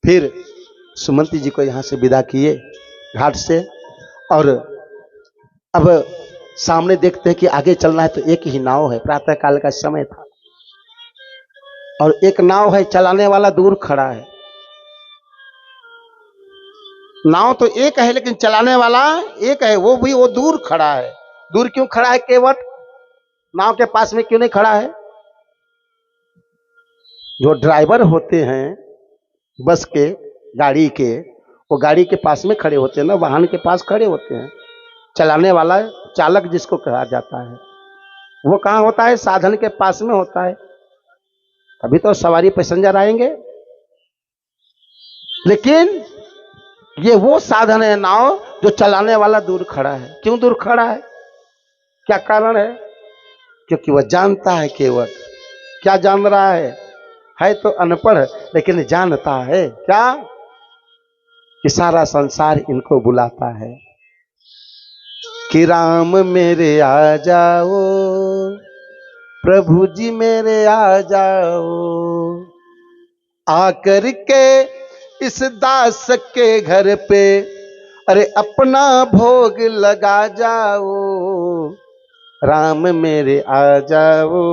फिर सुमंती जी को यहाँ से विदा किए घाट से। और अब सामने देखते हैं कि आगे चलना है तो एक ही नाव है, प्रातः काल का समय था और एक नाव है, चलाने वाला दूर खड़ा है। नाव तो एक है लेकिन चलाने वाला एक है, वो भी वो दूर खड़ा है। दूर क्यों खड़ा है? केवट नाव के पास में क्यों नहीं खड़ा है? जो ड्राइवर होते हैं बस के, गाड़ी के, वो गाड़ी के पास में खड़े होते हैं ना, वाहन के पास खड़े होते हैं। चलाने वाला चालक जिसको कहा जाता है वो कहाँ होता है? साधन के पास में होता है, अभी तो सवारी पैसेंजर आएंगे। लेकिन ये वो साधन है नाव जो चलाने वाला दूर खड़ा है। क्यों दूर खड़ा है? क्या कारण है? क्योंकि वह जानता है। केवट क्या जान रहा है तो अनपढ़, लेकिन जानता है क्या? कि सारा संसार इनको बुलाता है कि राम मेरे आ जाओ, प्रभु जी मेरे आ जाओ, आकर के इस दास के घर पे अरे अपना भोग लगा जाओ, राम मेरे आ जाओ।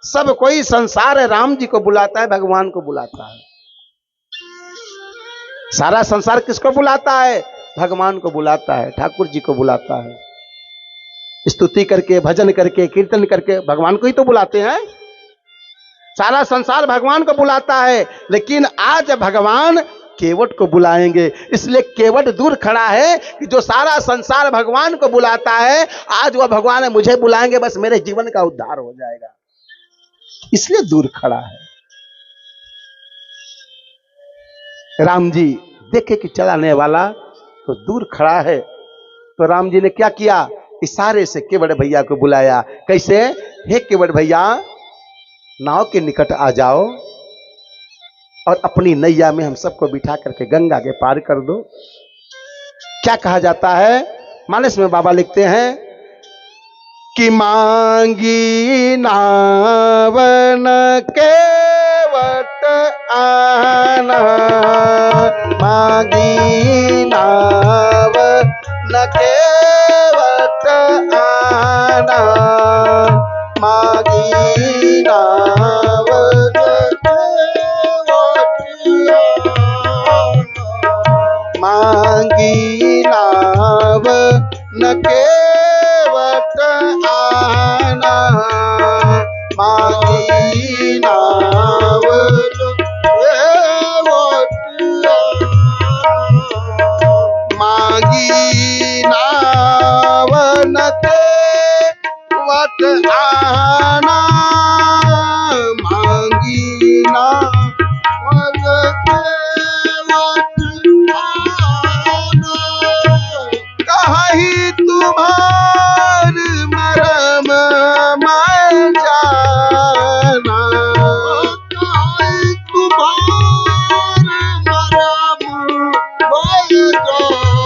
सब कोई संसार राम जी को बुलाता है, भगवान को बुलाता है। सारा संसार किसको बुलाता है? भगवान को बुलाता है, ठाकुर जी को बुलाता है। स्तुति करके, भजन करके, कीर्तन करके भगवान को ही तो बुलाते हैं। सारा संसार भगवान को बुलाता है, लेकिन आज भगवान केवट को बुलाएंगे। इसलिए केवट दूर खड़ा है कि जो सारा संसार भगवान को बुलाता है, आज वह भगवान है मुझे बुलाएंगे, बस मेरे जीवन का उद्धार हो जाएगा, इसलिए दूर खड़ा है। राम जी देखे कि चलाने वाला तो दूर खड़ा है, तो राम जी ने क्या किया? इशारे से केवट भैया को बुलाया। कैसे? हे केवट भैया, नाव के निकट आ जाओ और अपनी नैया में हम सबको बिठा करके गंगा के पार कर दो। क्या कहा जाता है? मानस में बाबा लिखते हैं कि मांगी नावन केवट आना, मांगी नाव न केवट आना, मांगी नाव न केवट आना, मांगी नाव न केवट आना, मांगी नाव मांगी नाव न केवट आना, मांगी नाव न केवट आना, कहीं तुम्हार मरम मैं जाना, कहीं तुम्हार मरम मैं जाना,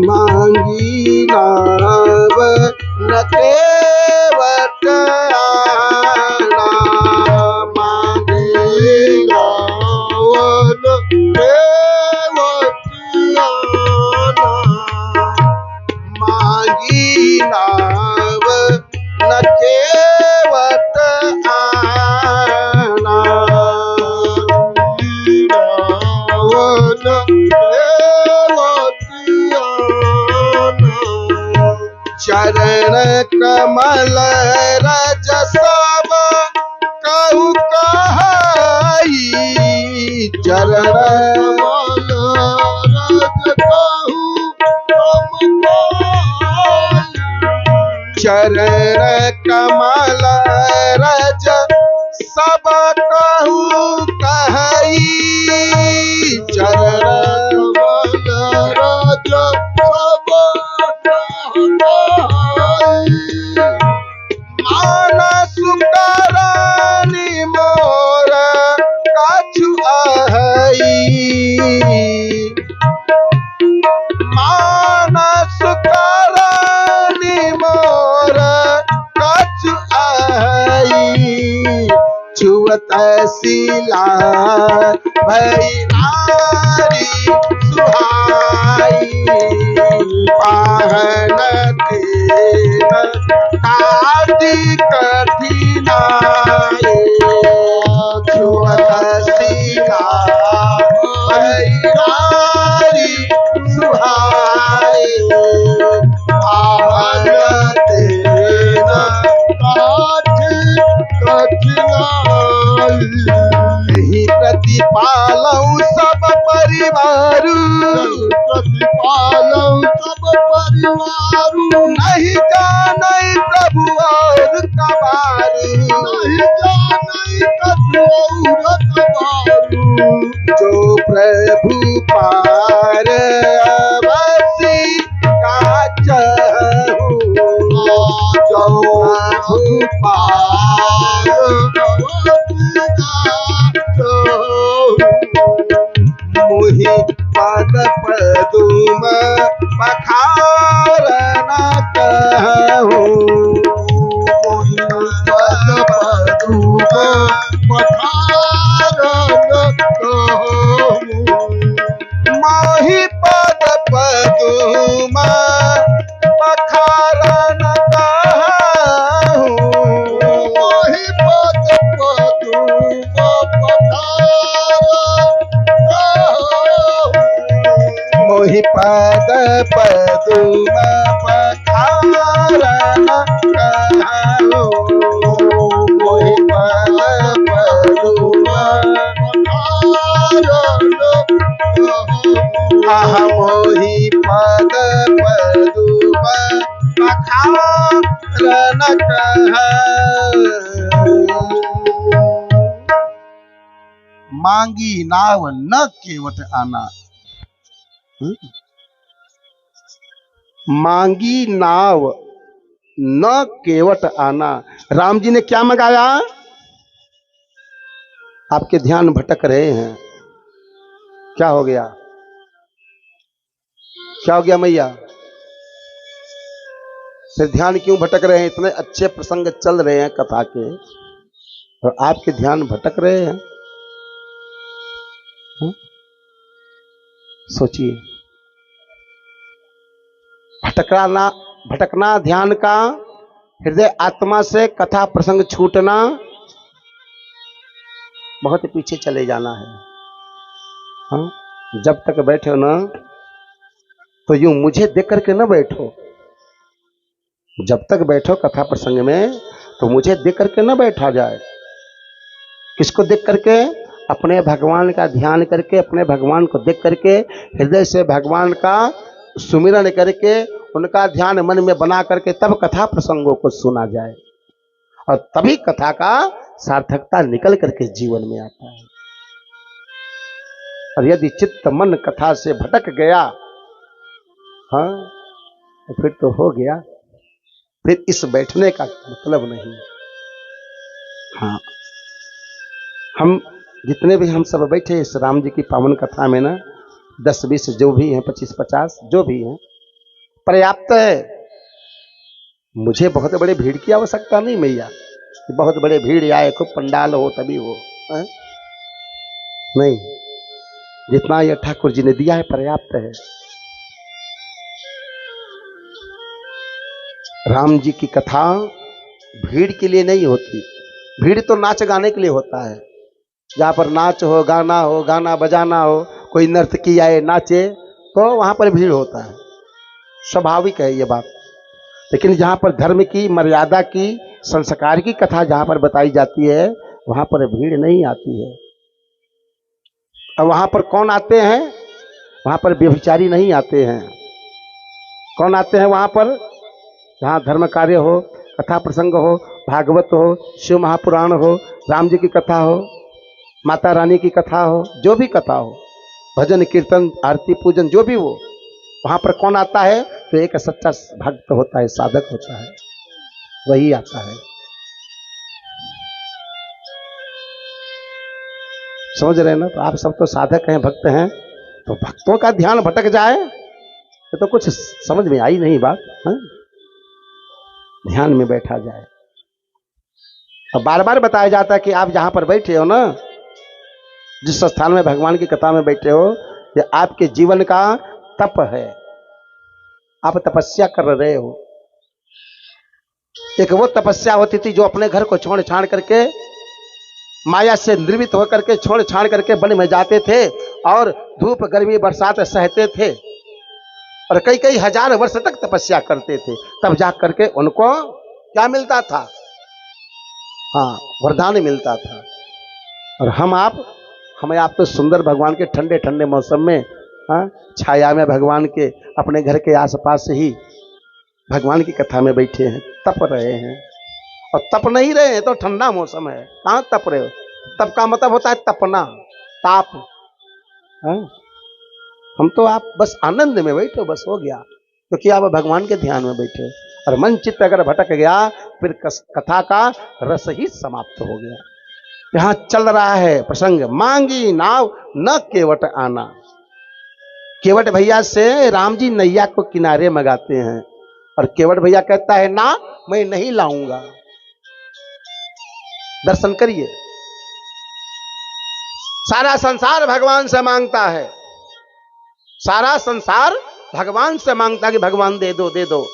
मांगी नाव न केवट आना, मांगी नाव न केवट आना, मांगी नाव न केवट आना, नाव न केवट आना, चरण कमल रज सब कहु कहाई, चरण कमल रज कहु हम कहाई, चरण कमल रज सब कहु कहाई, चरण कमल रज सब कहु कहाई, मानस करानी मोर कछु आहई, मानस करानी मोर कछु आहई, भई नारी सुहाई पाहन तेन काटी कठिनाई छुअत सीता भई नारी सुहाई पाहन तेन काटी कठिनाई ही प्रतिपालऊ सब परिवार नहीं जाने प्रभु और कबारू जो प्रभु पार अवसी का चहु जो प्रभु पार मुहि पद पदुम पखार न कहूँ मुहि पद पदुम पखार न कहूँ मोहि पद पदुम पखार न कहूँ मोहि पद पदुम मोहि पद पदुम पखार न कहूँ मोहि पद पदुम आह मोहि पद पदुम पखार न कहूँ मांगी नाव न केवट आना मांगी नाव न केवट आना। राम जी ने क्या मंगाया? आपके ध्यान भटक रहे हैं। क्या हो गया? क्या हो गया मैया? फिर ध्यान क्यों भटक रहे हैं? इतने अच्छे प्रसंग चल रहे हैं कथा के और आपके ध्यान भटक रहे हैं। सोचिए, भटकना ध्यान का, हृदय आत्मा से कथा प्रसंग छूटना, बहुत पीछे चले जाना है। हाँ? जब तक बैठे हो ना तो यूं मुझे देख करके ना बैठो। जब तक बैठो कथा प्रसंग में तो मुझे देख करके ना बैठा जाए। किसको देख करके? अपने भगवान का ध्यान करके, अपने भगवान को देख करके, हृदय से भगवान का सुमिरन करके, उनका ध्यान मन में बना करके तब कथा प्रसंगों को सुना जाए और तभी कथा का सार्थकता निकल करके जीवन में आता है। और यदि चित्त मन कथा से भटक गया, हाँ, तो फिर तो हो गया, फिर इस बैठने का मतलब नहीं। हाँ, हम जितने भी हम सब बैठे इस राम जी की पावन कथा में ना, 10-20 जो भी हैं, 25-50 जो भी हैं, पर्याप्त है। मुझे बहुत बड़े भीड़ की आवश्यकता नहीं मैया, बहुत बड़े भीड़ आए, खूब पंडाल हो तभी हो, है? नहीं, जितना ये ठाकुर जी ने दिया है पर्याप्त है। राम जी की कथा भीड़ के लिए नहीं होती। भीड़ तो नाच गाने के लिए होता है। जहाँ पर नाच हो, गाना बजाना हो, कोई नर्तकी आए नाचे तो वहाँ पर भीड़ होता है, स्वाभाविक है ये बात। लेकिन जहाँ पर धर्म की, मर्यादा की, संस्कार की कथा जहाँ पर बताई जाती है वहाँ पर भीड़ नहीं आती है। अब वहाँ पर कौन आते हैं? वहाँ पर व्यभिचारी नहीं आते हैं। कौन आते हैं वहाँ पर? जहाँ धर्म कार्य हो, कथा प्रसंग हो, भागवत हो, शिव महापुराण हो, राम जी की कथा हो, माता रानी की कथा हो, जो भी कथा हो, भजन कीर्तन आरती पूजन जो भी हो, वहाँ पर कौन आता है? तो एक सच्चा भक्त होता है, साधक होता है, वही आता है। समझ रहे हैं ना? तो आप सब तो साधक हैं, भक्त हैं, तो भक्तों का ध्यान भटक जाए तो कुछ समझ में आई नहीं बात है? ध्यान में बैठा जाए। और बार बार बताया जाता है कि आप जहां पर बैठे हो ना, जिस स्थान में भगवान की कथा में बैठे हो, ये आपके जीवन का तप है। आप तपस्या कर रहे हो। एक वो तपस्या होती थी जो अपने घर को छोड़ छाड़ करके, माया से निर्मित होकर के छोड़ छाड़ करके वन में जाते थे और धूप गर्मी बरसात सहते थे और कई कई हजार वर्ष तक तपस्या करते थे। तब जा करके उनको क्या मिलता था? हाँ, वरदान मिलता था। और हमें आप तो सुंदर भगवान के ठंडे ठंडे मौसम में, हाँ, छाया में भगवान के अपने घर के आसपास ही भगवान की कथा में बैठे हैं, तप रहे हैं। और तप नहीं रहे हैं तो ठंडा मौसम है, कहाँ तप रहे हो? तप का मतलब होता है तपना, ताप। हाँ? हम तो आप बस आनंद में बैठो, बस हो गया, क्योंकि आप भगवान के ध्यान में बैठे। और मन चित्त अगर भटक गया फिर कथा का रस ही समाप्त हो गया। यहां चल रहा है प्रसंग, मांगी नाव न केवट आना। केवट भैया से राम जी नैया को किनारे मंगाते हैं और केवट भैया कहता है ना, मैं नहीं लाऊंगा। दर्शन करिए, सारा संसार भगवान से मांगता है, सारा संसार भगवान से मांगता है कि भगवान दे दो दे दो।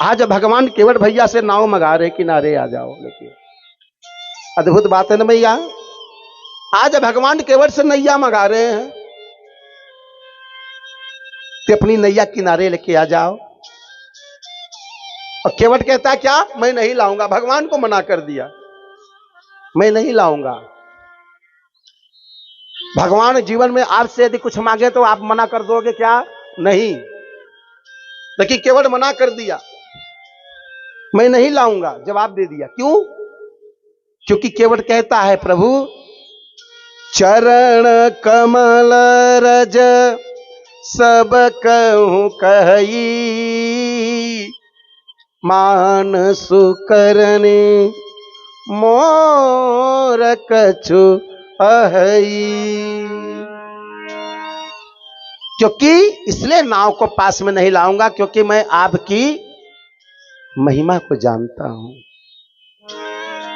आज भगवान केवट भैया से नाव मंगा रहे, किनारे आ जाओ। लेकिन अद्भुत बात है ना भैया, आज भगवान केवट से नैया मंगा रहे हैं कि अपनी नैया किनारे लेके आ जाओ। और केवट कहता है क्या, मैं नहीं लाऊंगा। भगवान को मना कर दिया, मैं नहीं लाऊंगा। भगवान जीवन में आपसे यदि कुछ मांगे तो आप मना कर दोगे क्या? नहीं। लेकिन केवट मना कर दिया, मैं नहीं लाऊंगा, जवाब दे दिया। क्यों? क्योंकि केवट कहता है प्रभु चरण कमल रज सब कहूं कही, मानस करने मोर कछु अहई। क्योंकि इसलिए नाव को पास में नहीं लाऊंगा क्योंकि मैं आपकी महिमा को जानता हूं,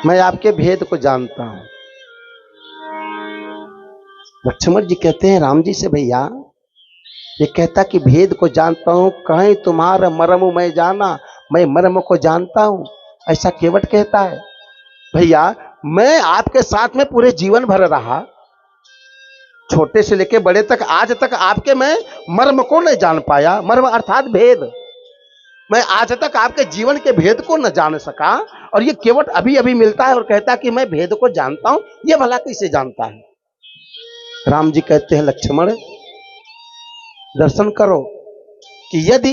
मैं आपके भेद को जानता हूं। लक्ष्मण जी कहते हैं राम जी से, भैया ये कहता कि भेद को जानता हूं, कहीं तुम्हारा मर्म मैं जाना, मैं मर्म को जानता हूं, ऐसा केवट कहता है। भैया मैं आपके साथ में पूरे जीवन भर रहा, छोटे से लेके बड़े तक, आज तक आपके मैं मर्म को नहीं जान पाया। मर्म अर्थात भेद, मैं आज तक आपके जीवन के भेद को न जान सका। और ये केवट अभी अभी मिलता है और कहता है कि मैं भेद को जानता हूं, ये भला कैसे जानता है? राम जी कहते हैं लक्ष्मण दर्शन करो कि यदि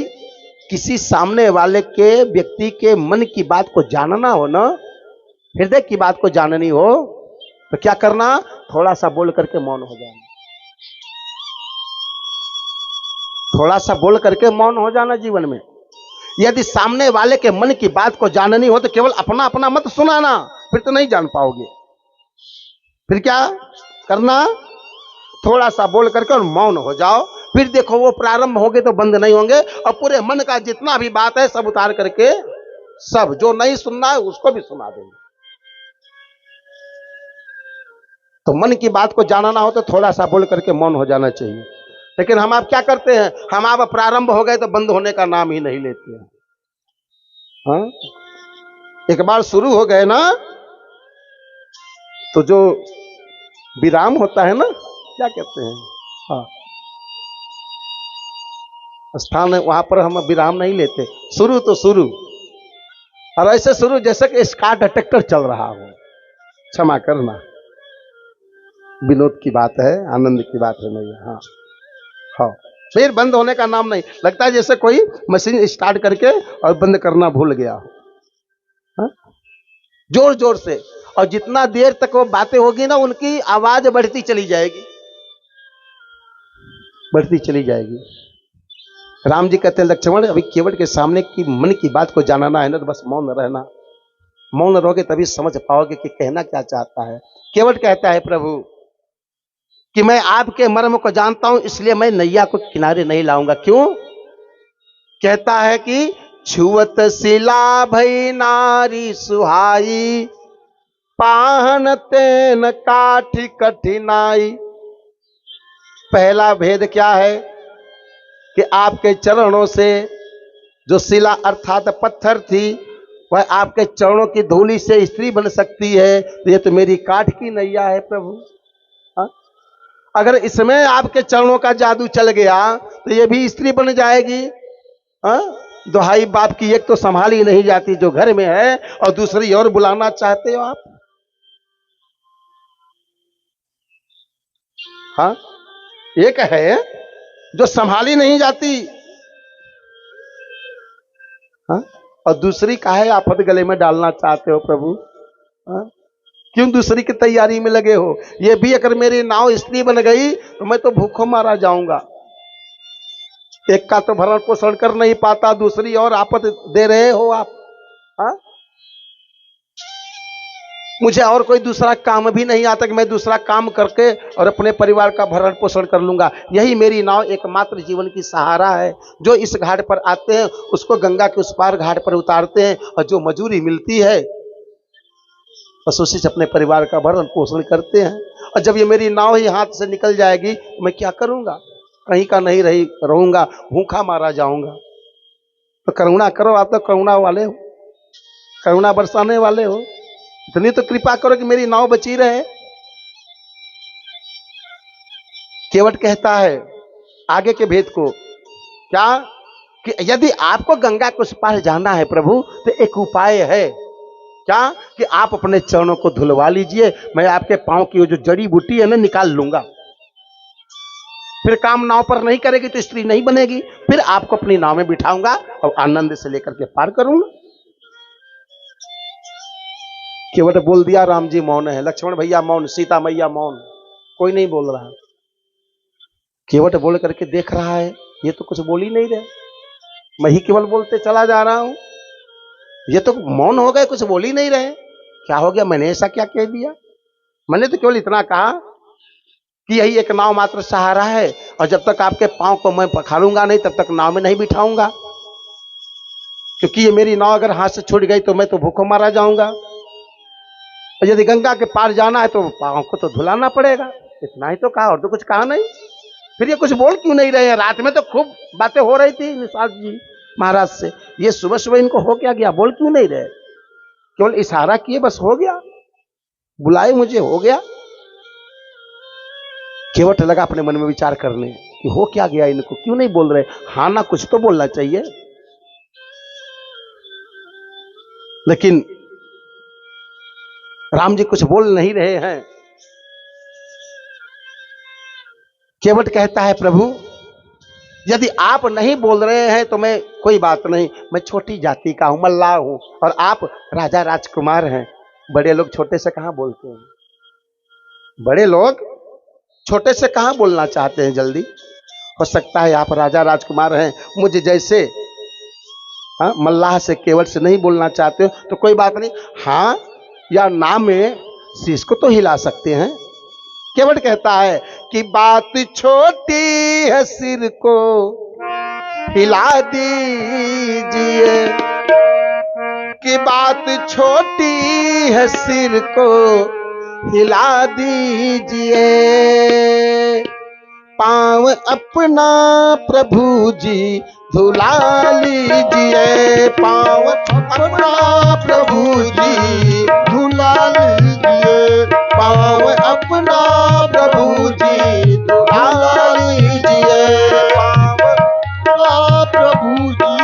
किसी सामने वाले के व्यक्ति के मन की बात को जानना हो ना, हृदय की बात को जाननी हो, तो क्या करना? थोड़ा सा बोल करके मौन हो जाना, थोड़ा सा बोल करके मौन हो जाना जीवन में। यदि सामने वाले के मन की बात को जाननी हो तो केवल अपना अपना मत सुनाना, फिर तो नहीं जान पाओगे। फिर क्या करना? थोड़ा सा बोल करके और मौन हो जाओ, फिर देखो वो प्रारंभ होंगे तो बंद नहीं होंगे, और पूरे मन का जितना भी बात है सब उतार करके, सब जो नहीं सुनना है उसको भी सुना देंगे। तो मन की बात को जानना हो तो थोड़ा सा बोल करके मौन हो जाना चाहिए। लेकिन हम आप क्या करते हैं? हम आप प्रारंभ हो गए तो बंद होने का नाम ही नहीं लेते हैं। हाँ? एक बार शुरू हो गए ना तो जो विराम होता है ना, क्या कहते हैं, हाँ, स्थान है वहां पर हम विराम नहीं लेते। शुरू तो शुरू, और ऐसे शुरू जैसे कि स्कार्ट ट्रैक्टर चल रहा हो। क्षमा करना, विनोद की बात है, आनंद की बात है नहीं। हाँ हाँ, फिर बंद होने का नाम नहीं। लगता है जैसे कोई मशीन स्टार्ट करके और बंद करना भूल गया हो। हाँ? जोर जोर से, और जितना देर तक वो बातें होगी ना उनकी आवाज बढ़ती चली जाएगी, बढ़ती चली जाएगी। राम जी कहते हैं लक्ष्मण अभी केवट के सामने की मन की बात को जानना है ना, तो बस मौन रहना। मौन रहोगे तभी समझ पाओगे कि कहना क्या चाहता है। केवट कहता है प्रभु कि मैं आपके मर्म को जानता हूं, इसलिए मैं नैया को किनारे नहीं लाऊंगा। क्यों? कहता है कि छुअत शिला भई नारी सुहाई, पाहन तेन काठी कठिनाई। पहला भेद क्या है कि आपके चरणों से जो शिला अर्थात पत्थर थी वह आपके चरणों की धूलि से स्त्री बन सकती है, तो ये तो मेरी काठ की नैया है प्रभु। हाँ? अगर इसमें आपके चरणों का जादू चल गया तो ये भी स्त्री बन जाएगी। हाँ? दुहाई बाप की, एक तो संभाली नहीं जाती जो घर में है और दूसरी और बुलाना चाहते हो आप। हाँ, एक है जो संभाली नहीं जाती, हाँ? और दूसरी काहे आफत गले में डालना चाहते हो प्रभु। हाँ? क्यों दूसरी की तैयारी में लगे हो? ये भी अगर मेरी नाव स्त्री बन गई तो मैं तो भूखों मारा जाऊंगा। एक का तो भरण पोषण कर नहीं पाता, दूसरी और आफत दे रहे हो आप। हाँ? मुझे और कोई दूसरा काम भी नहीं आता कि मैं दूसरा काम करके और अपने परिवार का भरण पोषण कर लूंगा। यही मेरी नाव एकमात्र जीवन की सहारा है। जो इस घाट पर आते हैं उसको गंगा के उस पार घाट पर उतारते हैं, और जो मजूरी मिलती है बस उसी से अपने परिवार का भरण पोषण करते हैं। और जब ये मेरी नाव ही हाथ से निकल जाएगी तो मैं क्या करूंगा? कहीं का नहीं रहूंगा, भूखा मारा जाऊंगा। तो करुणा करो, आप तो करुणा वाले हो, करुणा बरसाने वाले हो। इतनी तो कृपा करो कि मेरी नाव बची रहे। केवट कहता है आगे के भेद को, क्या कि यदि आपको गंगा के उस पार जाना है प्रभु तो एक उपाय है। क्या कि आप अपने चरणों को धुलवा लीजिए, मैं आपके पांव की वो जो जड़ी बूटी है ना निकाल लूंगा। फिर काम नाव पर नहीं करेगी तो स्त्री नहीं बनेगी, फिर आपको अपनी नाव में बिठाऊंगा और आनंद से लेकर के पार करूंगा। केवट बोल दिया, राम जी मौन है, लक्ष्मण भैया मौन, सीता मैया मौन, कोई नहीं बोल रहा। केवट बोल करके देख रहा है, ये तो कुछ बोल ही नहीं रहे, मैं ही केवल बोलते चला जा रहा हूं, ये तो मौन हो गए, कुछ बोल ही नहीं रहे। क्या हो गया? मैंने ऐसा क्या कह दिया? मैंने तो केवल इतना कहा कि यही एक नाव मात्र सहारा है, और जब तक आपके पांव को मैं पखारूंगा नहीं तब तक नाव में नहीं बिठाऊंगा, क्योंकि ये मेरी नाव अगर हाथ से छूट गई तो मैं तो भूखों मारा जाऊंगा। और यदि गंगा के पार जाना है तो पांव को तो धुलाना पड़ेगा। इतना ही तो कहा, और तो कुछ कहा नहीं। फिर ये कुछ बोल क्यों नहीं रहे हैं? रात में तो खूब बातें हो रही थी निषाद जी महाराज से, ये सुबह सुबह इनको हो क्या गया? बोल क्यों नहीं रहे? केवल इशारा किए बस हो गया, बुलाए मुझे हो गया। केवट लगा अपने मन में विचार करने कि हो क्या गया इनको, क्यों नहीं बोल रहे? हाँ ना, कुछ तो बोलना चाहिए। लेकिन राम जी कुछ बोल नहीं रहे हैं। केवट कहता है प्रभु यदि आप नहीं बोल रहे हैं तो मैं, कोई बात नहीं, मैं छोटी जाति का हूं, मल्लाह हूं, और आप राजा राजकुमार हैं। बड़े लोग छोटे से कहां बोलते हैं? बड़े लोग छोटे से कहां बोलना चाहते हैं जल्दी? हो सकता है आप राजा राजकुमार हैं, मुझे जैसे मल्लाह से केवट से नहीं बोलना चाहते हो तो कोई बात नहीं, हाँ या ना में शीश को तो हिला सकते हैं। केवट कहता है कि बात छोटी है, सिर को हिला दीजिए, कि बात छोटी है, सिर को हिला दीजिए, पांव अपना प्रभु जी धुला लीजिए, पांव अपना प्रभु जी धुला लीजिए, पांव अपना प्रभु जी धुला लीजिए, पांव अपना प्रभु जी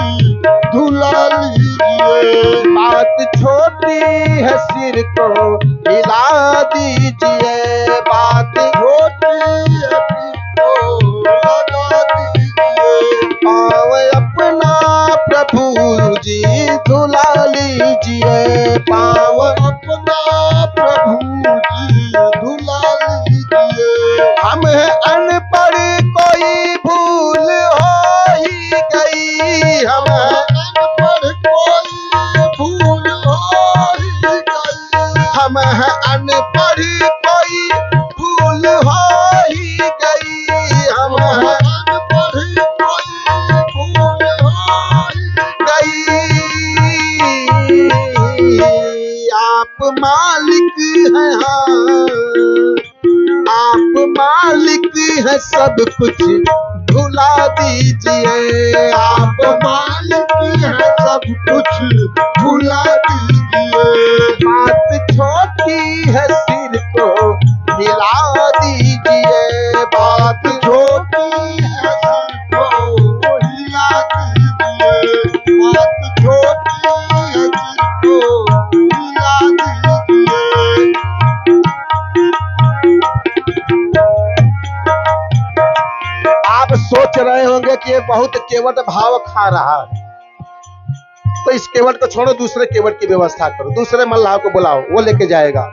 धुला लीजिए, बात छोटी है, सिर को हिला दीजिए, बात छोटी है, पांव अपना प्रभु जी धुला लीजिए, पांव अपना प्रभु जी है सब कुछ भुला दीजिए। आप मालिक है सब कुछ भुला दीजिए। बात छोटी है सिर को हिला दीजिए। बात छोटी है सिर को हिला दीजिए। बात छोटी है सिर को हिला दीजिए। आप सोच रहे होंगे कि ये बहुत केवट भाव खा रहा है, तो इस केवट को छोड़ो, दूसरे केवट की व्यवस्था करो, दूसरे मल्लाह को बुलाओ, वो लेके जाएगा।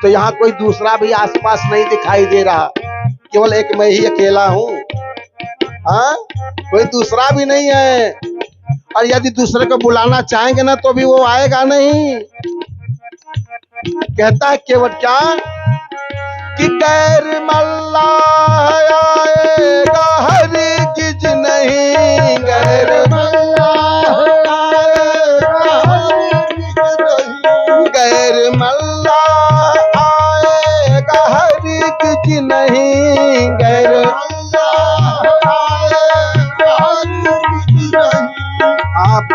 तो यहाँ कोई दूसरा भी आसपास नहीं दिखाई दे रहा, केवल एक मैं ही अकेला हूँ। हाँ, कोई दूसरा भी नहीं है। और यदि दूसरे को बुलाना चाहेंगे ना तो भी वो आएगा नहीं। कहता है केवट क्या कि गैर मल्लाह आएगा हरगिज नहीं। गैर मल्लाह आएगा हरगिज नहीं। गैर मल्लाह आएगा हरगिज नहीं। गैर मल्लाह आएगा हरगिज नहीं। आप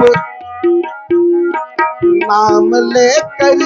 नाम लेकर